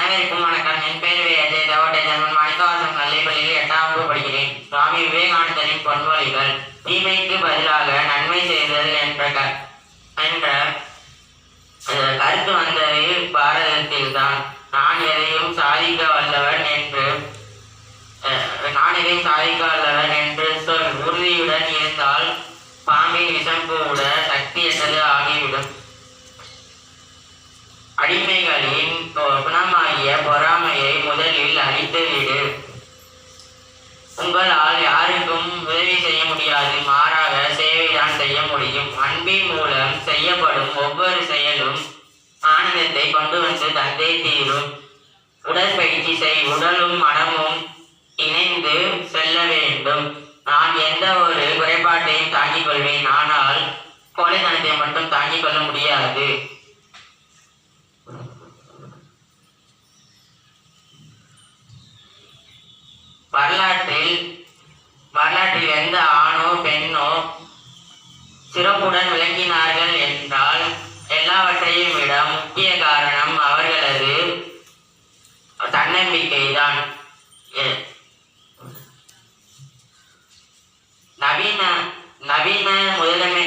அனைவருக்கும் வணக்கம். என் பெயர் அஜய் தவட்டை ஜெர்மன் மணிக்காசம் கல்விப்பள்ளியில் 8ஆம் வகுப்பு படிக்கிறேன். சுவாமி விவேகானந்தரின் பொன்மொழிகள். தீமைக்கு பதிலாக நன்மை செய்தல் என்ற கருத்து வந்தது பாரதத்தில்தான். நான் எதையும் சாதிக்க வல்லவன் என்று சொல் உறுதியுடன் இருந்தால் பாம்பின் விஷம் கூட சக்தியற்றது ஆகிவிடும். அடிமைகளின் குணமாகிய பொறாமையை முதலில் அழித்துவிடு. உங்களால் யாருக்கும் உதவி செய்ய முடியாது, மாறாக சேவைதான் செய்ய முடியும். அன்பின் மூலம் செய்யப்படும் ஒவ்வொரு செயலும் ஆனந்தத்தை கொண்டு வந்து தந்தே தீரும். உடற்பயிற்சி செய், உடலும் மனமும் இணைந்து செல்ல வேண்டும். நான் எந்த ஒரு குறைபாட்டையும் தாங்கிக் கொள்வேன், ஆனால் கோழைத்தனத்தை மட்டும் தாங்கிக் கொள்ள முடியாது. வரலாற்றில் எந்த ஆணோ பெண்ணோ சிறப்புடன் விளங்கினார்கள் என்றால் எல்லாவற்றையும் விட முக்கிய காரணம் அவர்களது தன்னம்பிக்கைதான். நவீன முதல் நன்றி.